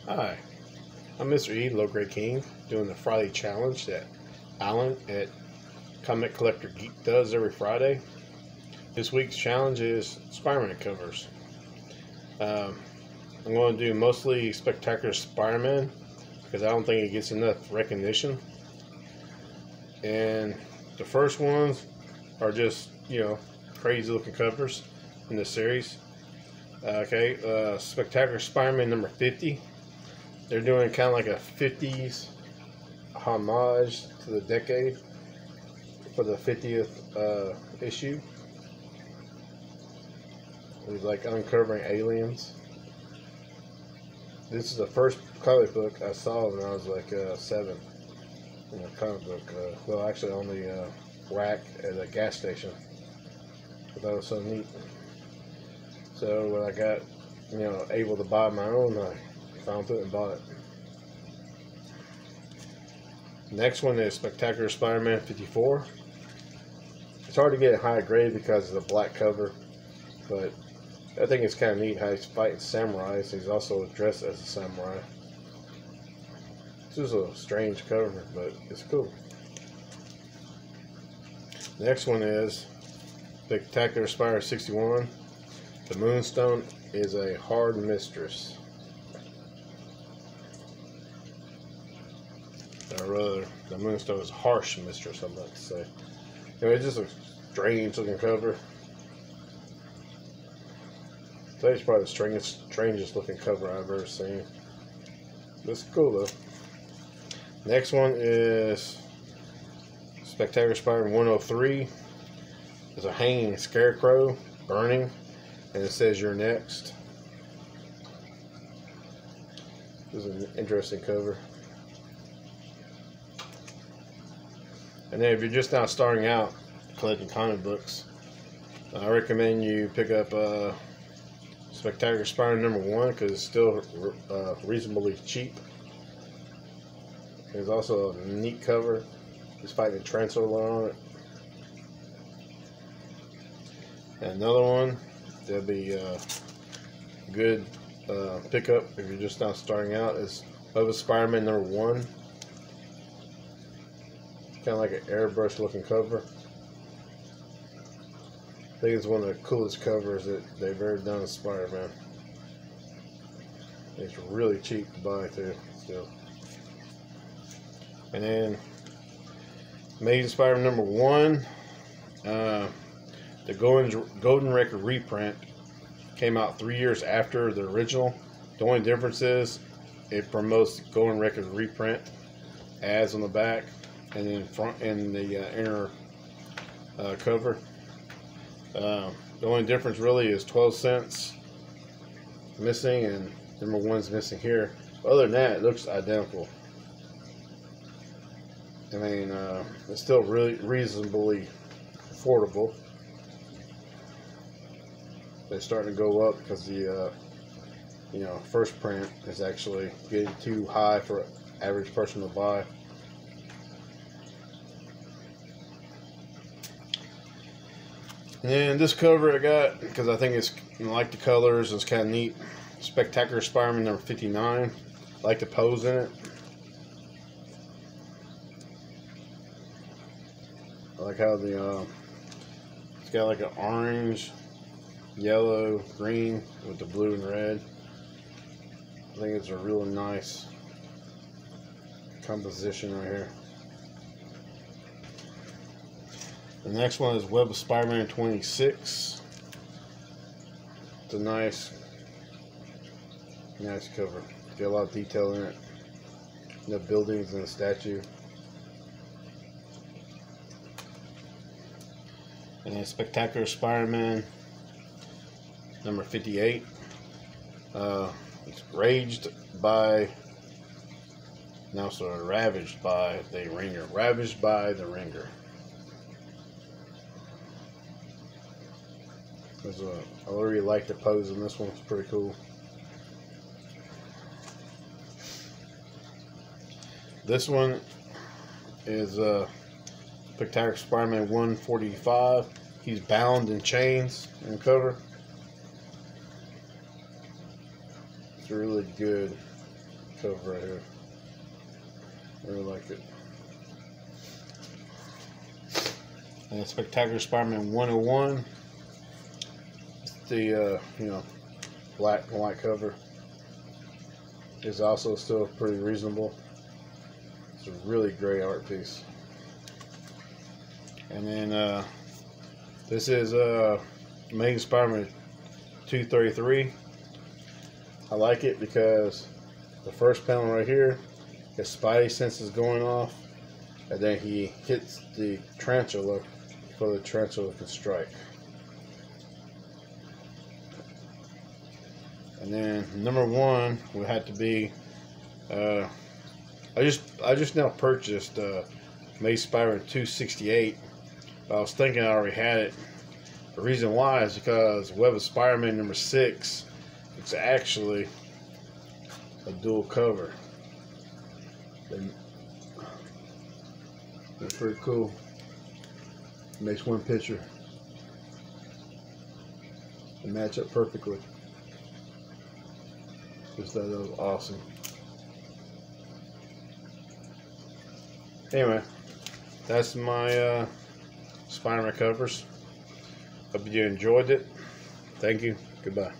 Hi, I'm Mr. E, Low Grade King, doing the Friday challenge that Alan at Comic Collector Geek does every Friday. This week's challenge is Spider-Man covers. I'm going to do mostly Spectacular Spider-Man because I don't think it gets enough recognition. And the first ones are just, crazy looking covers in the series. Spectacular Spider-Man number 50. They're doing kind of like a 50s homage to the decade for the 50th issue. It was like uncovering aliens. This is the first comic book I saw when I was like 7 in a comic book. Well, actually on the rack at a gas station. I thought it was so neat. So when I got, able to buy my own, I found it and bought it. Next one is Spectacular Spider-Man 54. It's hard to get a high grade because of the black cover, but I think it's kind of neat how he's fighting samurais. He's also dressed as a samurai. This is a strange cover, but it's cool. Next one is Spectacular Spider 61. The Moonstone is a hard mistress. Or rather, the Moonstone is harsh mistress, I'm about to say. It's just a strange looking cover. Today's probably the strangest looking cover I've ever seen. It's cool though. Next one is Spectacular Spider-Man 103. There's a hanging scarecrow burning, and it says "You're next." This is an interesting cover. And then if you're just now starting out collecting comic books, I recommend you pick up Spectacular Spider-Man number 1 because it's still reasonably cheap. There's also a neat cover. He's fighting a tarantula on it. And another one that'll be good pickup if you're just now starting out is Love of Spider-Man number 1. Kind of like an airbrush looking cover. I think it's one of the coolest covers that they've ever done of Spider-Man. It's really cheap to buy too, still. And then Amazing Spider-Man number 1. The Golden Record reprint came out 3 years after the original. The only difference is it promotes the Golden Record reprint ads on the back and then front in the inner cover. The only difference really is 12 cents missing, and number 1's missing here. Other than that, it looks identical. I mean, it's still really reasonably affordable. They're starting to go up because the first print is actually getting too high for an average person to buy. And then this cover I got because I think it's, I like the colors, it's kind of neat. Spectacular Spider-Man number 59. I like the pose in it. I like how it's got like an orange, yellow, green with the blue and red. I think it's a really nice composition right here. The next one is Web of Spider-Man 26. It's a nice cover. Got a lot of detail in it. The buildings and the statue. And then Spectacular Spider-Man number 58. It's ravaged by the Ringer. Ravaged by the Ringer. I really like the pose in this one. It's pretty cool. This one is Spectacular Spider-Man 145. He's bound in chains in the cover. It's really good. cover right here. I really like it. And Spectacular Spider-Man 101. It's the black and white cover. Is also still pretty reasonable. It's a really great art piece. And then this is Amazing Spider-Man 233. I like it because the first panel right here, his Spidey sense is going off, and then he hits the tarantula so the tarantula can strike. And then number one would have to be I just now purchased Amazing Spider-Man 268. I was thinking I already had it. The reason why is because Web of Spider-Man number 6, it's actually a dual cover. That's pretty cool. It makes one picture. They match up perfectly. Just thought that was awesome. Anyway, that's my Spider-Man covers. Hope you enjoyed it. Thank you. Goodbye.